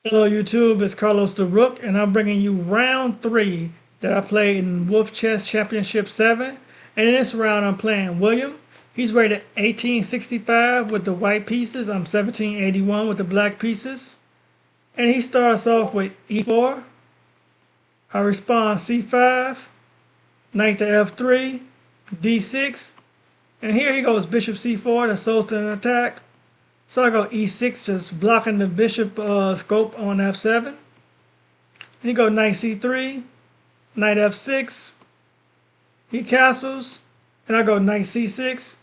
Hello YouTube, it's Carlos the Rook, and I'm bringing you round 3 that I played in Wolf Chess Championship 7. And in this round I'm playing William. He's rated 1865 with the white pieces. I'm 1781 with the black pieces. And he starts off with e4. I respond c5, knight to f3, d6. And here he goes bishop c4 to solve an attack. So I go e6, just blocking the bishop scope on f7. And he go knight c3, knight f6. He castles, and I go knight c6.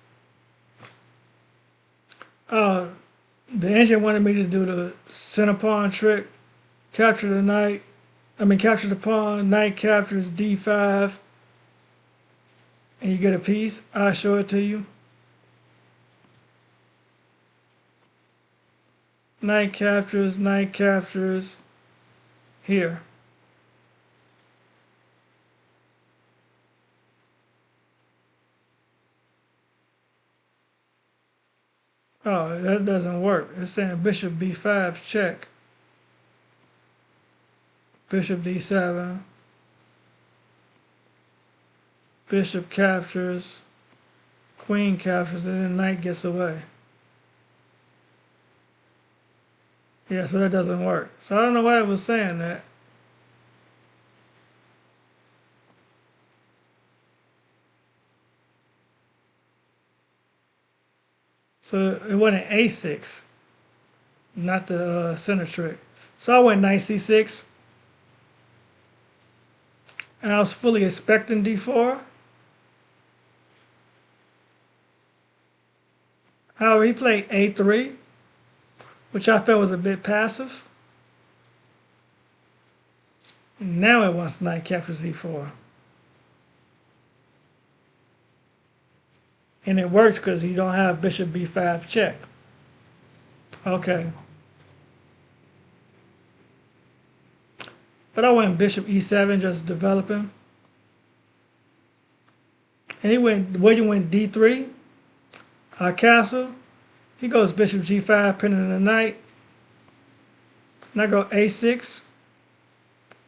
The engine wanted me to do the center pawn trick, capture the knight. Capture the pawn. Knight captures d5, and you get a piece. I show it to you. Knight captures here. Oh, that doesn't work. It's saying bishop b5 check. Bishop d7. Bishop captures. Queen captures, and then knight gets away. Yeah, so that doesn't work. So I don't know why it was saying that. So it went an a6, not the center trick. So I went knight c6, and I was fully expecting d4. However, he played a3, which I felt was a bit passive. And now it wants knight captures e4. And it works because you don't have bishop b5 check. Okay. But I went bishop e7, just developing. And William went d3. I castle. He goes bishop g5, pinning the knight. And I go a6,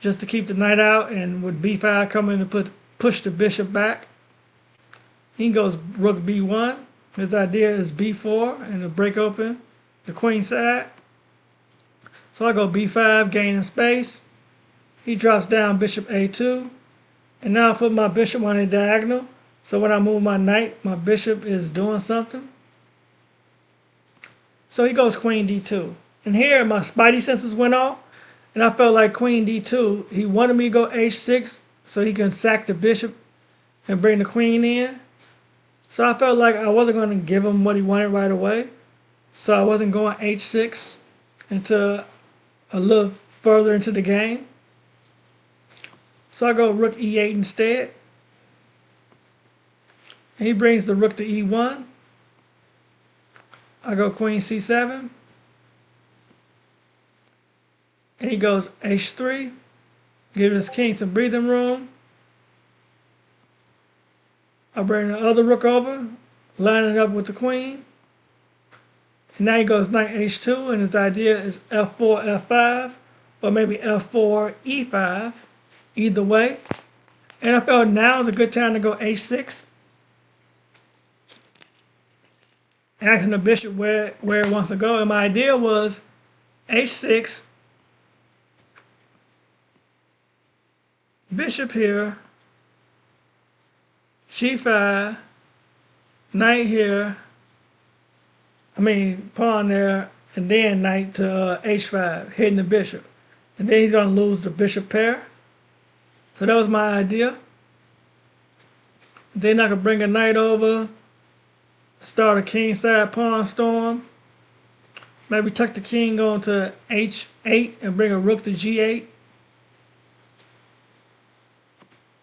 just to keep the knight out, and with b5 coming to push the bishop back. He goes rook b1. His idea is b4 and to break open the queen side. So I go b5, gaining space. He drops down bishop a2. And now I put my bishop on a diagonal. So when I move my knight, my bishop is doing something. So he goes queen d2. And here my spidey senses went off. And I felt like queen d2. He wanted me to go h6 so he can sack the bishop and bring the queen in. So I felt like I wasn't going to give him what he wanted right away. So I wasn't going h6 until a little further into the game. So I go rook e8 instead. And he brings the rook to e1. I go queen c7. And he goes h3, giving his king some breathing room. I bring the other rook over, lining up with the queen. And now he goes knight h2, and his idea is f4, f5, or maybe f4, e5, either way. And I felt now is a good time to go h6, asking the bishop where it wants to go. And my idea was h6, bishop here, g5, knight here, pawn there, and then knight to h5, hitting the bishop. And then he's going to lose the bishop pair. So that was my idea. Then I could bring a knight over, start a kingside pawn storm, maybe tuck the king onto h8 and bring a rook to g8.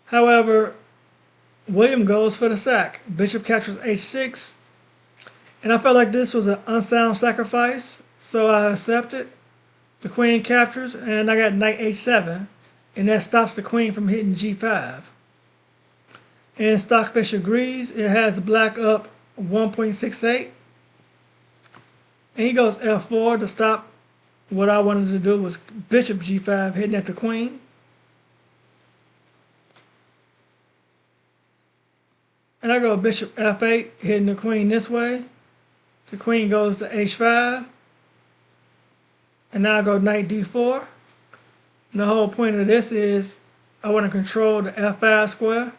However, William goes for the sack. Bishop captures h6. And I felt like this was an unsound sacrifice, so I accepted. The queen captures, and I got knight h7. And that stops the queen from hitting g5. And Stockfish agrees. It has black up 1.68. And he goes f4 to stop what I wanted to do was bishop g5, hitting at the queen. And I go bishop f8, hitting the queen this way. The queen goes to h5. And now I go knight d4. And the whole point of this is I want to control the f5 square.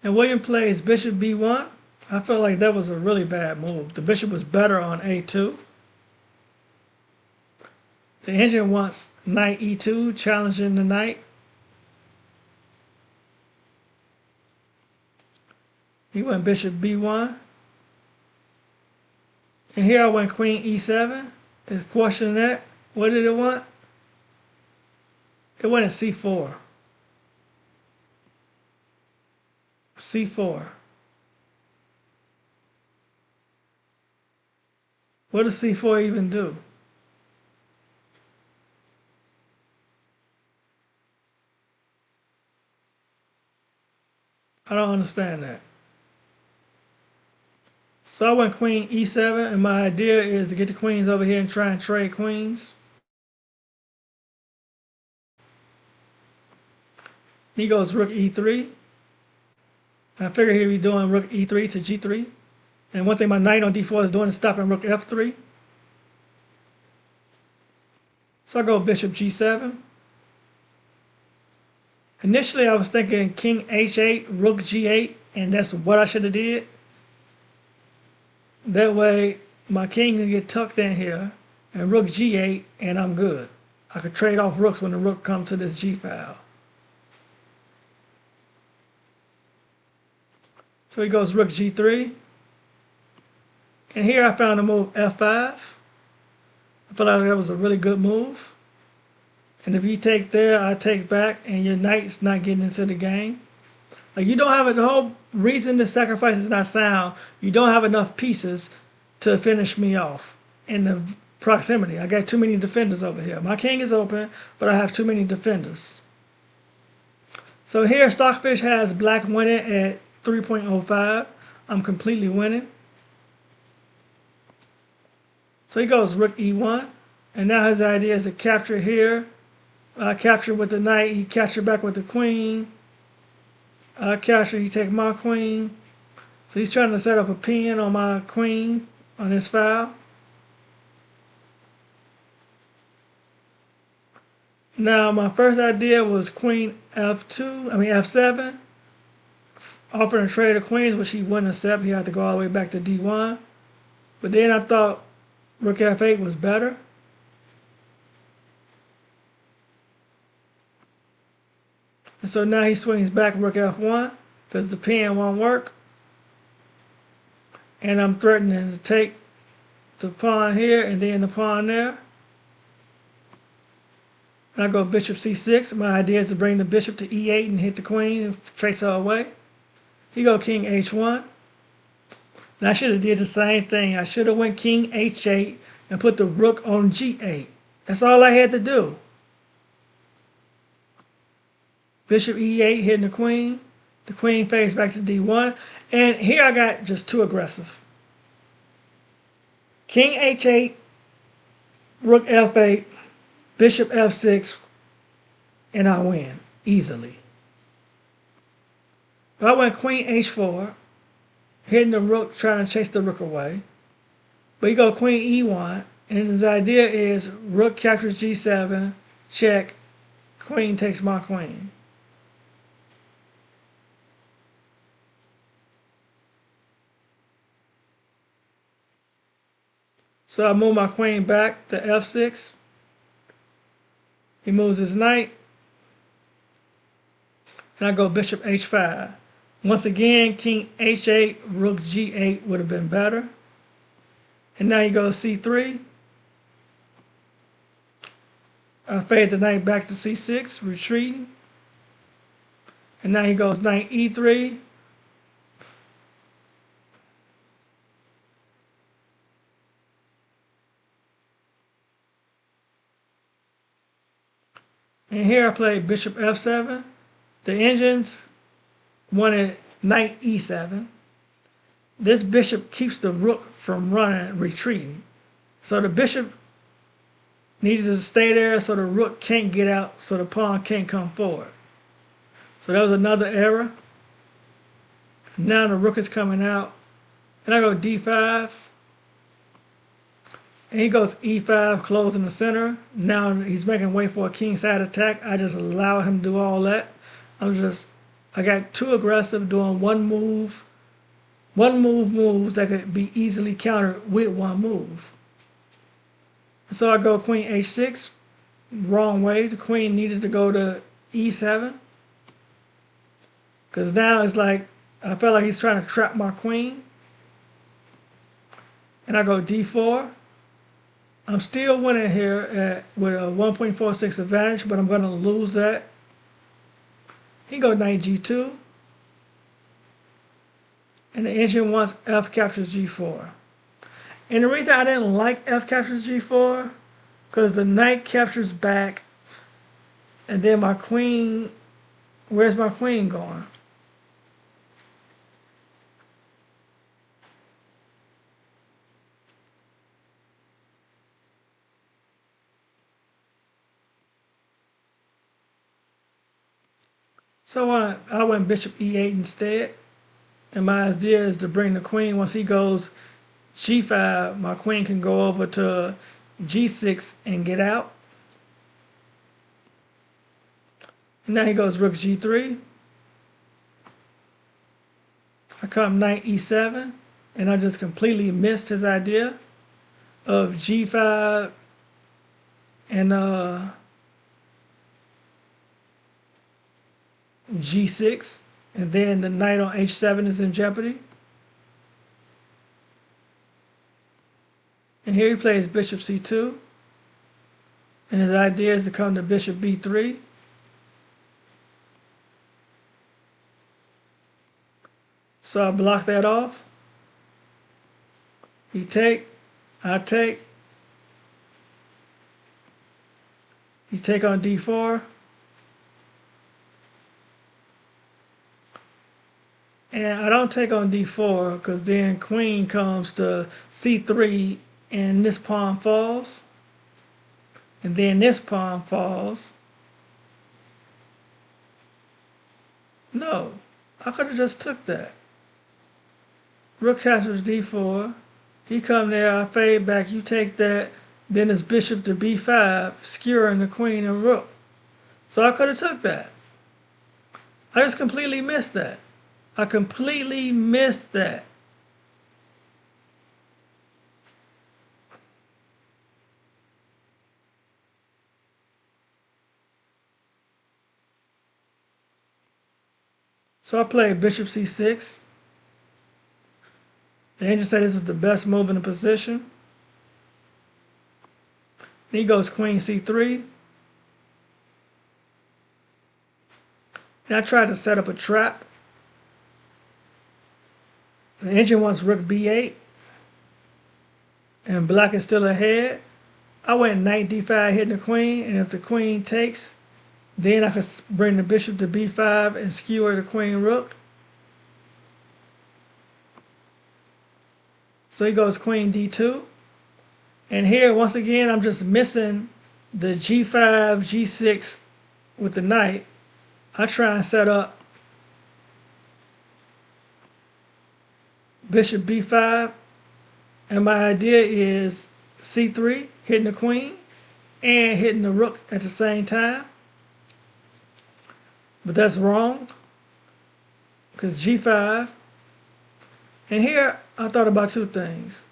And William plays bishop b1. I felt like that was a really bad move. The bishop was better on a2. The engine wants knight e2, challenging the knight. He went bishop b1. And here I went queen e7. It's questioning that. What did it want? It went at c4. c4. What does c4 even do? I don't understand that. So I went queen e7, and my idea is to get the queens over here and try and trade queens. He goes rook e3. I figure he'll be doing rook e3 to g3. And one thing my knight on d4 is doing is stopping rook f3. So I go bishop g7. Initially I was thinking king h8, rook g8, and that's what I should have did. That way my king can get tucked in here, and rook g8, and I'm good. I could trade off rooks when the rook comes to this g file. So he goes rook g3. And here I found the move f5. I felt like that was a really good move. And if you take there, I take back, and your knight's not getting into the game. Like, you don't have the whole reason this sacrifice is not sound. You don't have enough pieces to finish me off in the proximity. I got too many defenders over here. My king is open, but I have too many defenders. So here Stockfish has black winning at 3.05. I'm completely winning. So he goes rook e1, and now his idea is to capture here. Capture with the knight, he capture back with the queen. Capture, he take my queen. So he's trying to set up a pin on my queen on this file. Now my first idea was queen f7, offering to trade the queens, which he wouldn't accept. He had to go all the way back to d1. But then I thought rook f8 was better. And so now he swings back rook f1 because the pin won't work. And I'm threatening to take the pawn here and then the pawn there. And I go bishop c6. My idea is to bring the bishop to e8 and hit the queen and trace her away. He go king h1. And I should have did the same thing. I should have went king h8 and put the rook on g8. That's all I had to do. Bishop e8 hitting the queen. The queen fades back to d1. And here I got just too aggressive. King h8, rook f8, bishop f6, and I win easily. But I went queen h4, hitting the rook, trying to chase the rook away. But you go queen e1, and his idea is rook captures g7, check, queen takes my queen. So I move my queen back to f6. He moves his knight. And I go bishop h5. Once again, king h8, rook g8 would have been better. And now he goes c3. I fade the knight back to c6, retreating. And now he goes knight e3. And here I play bishop f7. The engines wanted knight e7. this bishop keeps the rook from running, retreating. So the bishop needed to stay there so the rook can't get out, so the pawn can't come forward. So that was another error. Now the rook is coming out. And I go d5. And he goes e5, closing the center. Now he's making way for a kingside attack. I just allow him to do all that. I got too aggressive doing one move moves that could be easily countered with one move. So I go queen h6, wrong way. The queen needed to go to e7. Because now it's like, I felt like he's trying to trap my queen. And I go d4. I'm still winning here with a 1.46 advantage, but I'm going to lose that. He go knight g2. And the engine wants f captures g4. And the reason I didn't like f captures g4, because the knight captures back, and then my queen, where's my queen going? So I went bishop e8 instead. And my idea is to bring the queen, once he goes g5, my queen can go over to g6 and get out. And now he goes rook g3. I come knight e7, and I just completely missed his idea of g5 and g6, and then the knight on h7 is in jeopardy. And here he plays bishop c2, and his idea is to come to bishop b3. So I block that off. He take, I take. You take on d4. And I don't take on d4 because then queen comes to c3 and this pawn falls. And then this pawn falls. No, I could have just took that. Rook captures d4. He come there, I fade back, you take that. Then it's bishop to b5, skewering the queen and rook. So I could have took that. I just completely missed that. I completely missed that. So I played bishop c6. The angel said this is the best move in the position. Then he goes queen c3. And I tried to set up a trap. The engine wants rook b8. And black is still ahead. I went knight d5 hitting the queen. And if the queen takes, then I could bring the bishop to b5 and skewer the queen rook. So he goes queen d2. And here, once again, I'm just missing the g5, g6 with the knight. I try and set up bishop b5. And my idea is c3, hitting the queen, and hitting the rook at the same time. But that's wrong, because g5. And here, I thought about two things.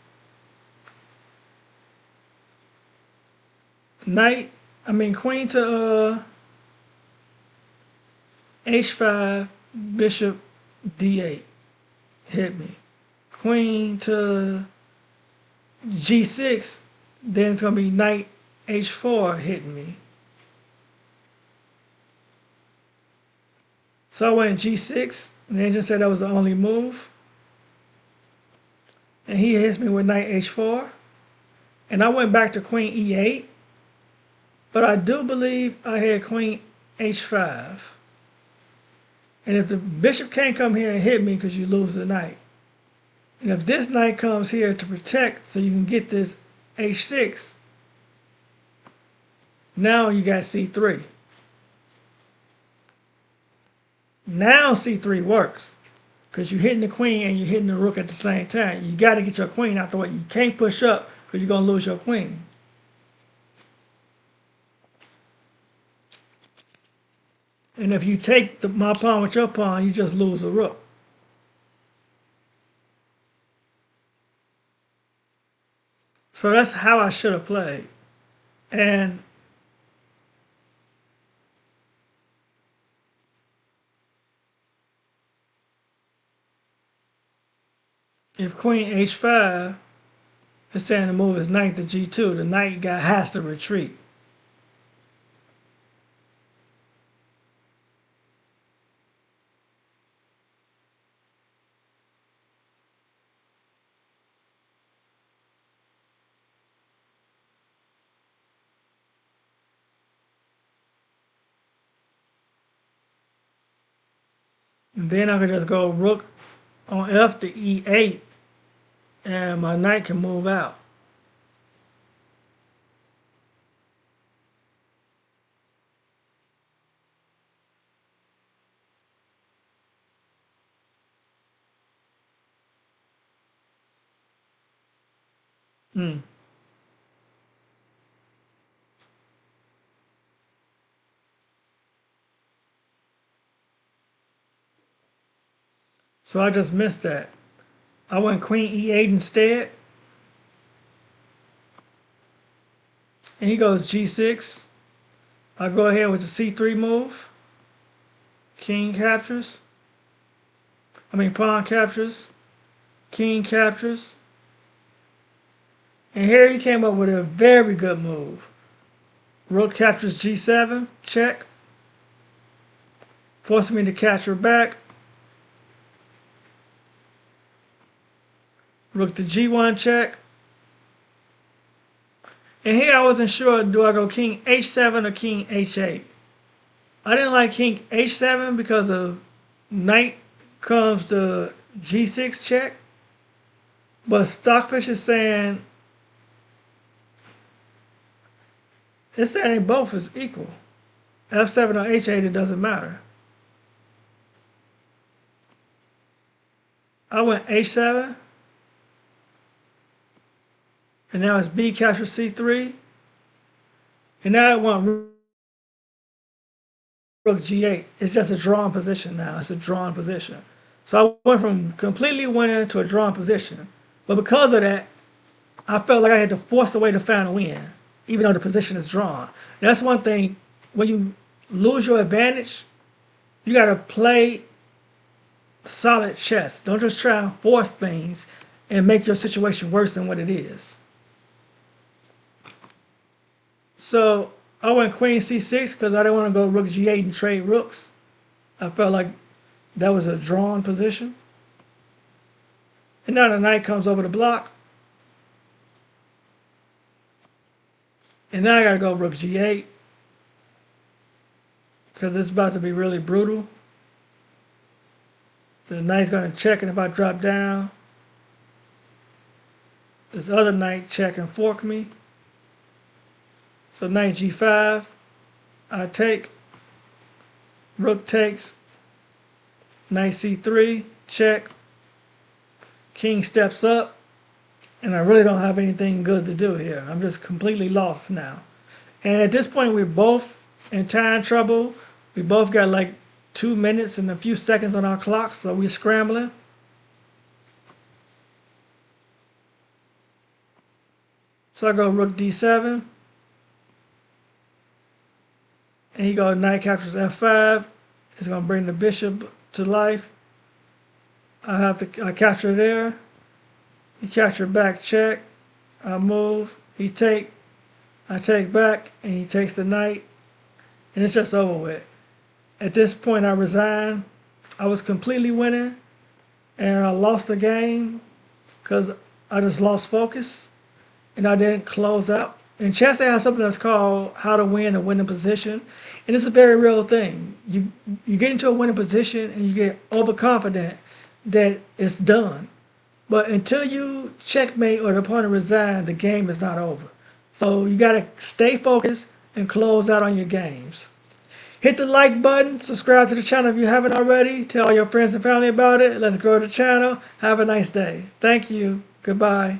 Queen to h5, bishop d8, hit me. Queen to g6, then it's going to be knight h4 hitting me. So I went g6, and the engine said that was the only move. And he hits me with knight h4. And I went back to queen e8. But I do believe I had queen h5. And if the bishop can't come here and hit me because you lose the knight. And if this knight comes here to protect so you can get this h6, now you got c3. Now c3 works because you're hitting the queen and you're hitting the rook at the same time. You got to get your queen out the way. You can't push up because you're going to lose your queen. And if you take my pawn with your pawn, you just lose a rook. So that's how I should have played. And if queen h5 is saying to move his knight to g2, the knight guy has to retreat. And then I could just go rook on f to e8 and my knight can move out. Hmm. So I just missed that. I went queen e8 instead. And he goes g6. I go ahead with the c3 move. King captures. Pawn captures. King captures. And here he came up with a very good move. Rook captures g7, check. Forcing me to capture back. Rook to g1, check. And here I wasn't sure, do I go king h7 or king h8? I didn't like king h7 because of knight comes to g6 check. But Stockfish is saying, it's saying they both is equal. f7 or h8, it doesn't matter. I went h7. And now it's b captures c3. And now I want rook g8. It's just a drawn position now. It's a drawn position. So I went from completely winning to a drawn position. But because of that, I felt like I had to force a way to find a win, even though the position is drawn. And that's one thing, when you lose your advantage, you got to play solid chess. Don't just try and force things and make your situation worse than what it is. So I went queen c6 because I didn't want to go rook g8 and trade rooks. I felt like that was a drawn position. And now the knight comes over the block. And now I got to go rook g8 because it's about to be really brutal. The knight's going to check, and if I drop down, this other knight check and fork me. So knight g5, I take, rook takes, knight c3, check, king steps up, and I really don't have anything good to do here. I'm just completely lost now. And at this point, we're both in time trouble. We both got like 2 minutes and a few seconds on our clock, so we're scrambling. So I go rook d7. And he goes knight captures f5. It's going to bring the bishop to life. I capture there. He captured back, check. I move. He take. I take back, and he takes the knight. And it's just over with. At this point, I resign. I was completely winning, and I lost the game because I just lost focus, and I didn't close out. In chess, they have something that's called how to win a winning position, and it's a very real thing. You get into a winning position, and you get overconfident that it's done. But until you checkmate or the opponent resigns, the game is not over. So you got to stay focused and close out on your games. Hit the like button, subscribe to the channel if you haven't already, tell all your friends and family about it. Let's grow the channel. Have a nice day. Thank you. Goodbye.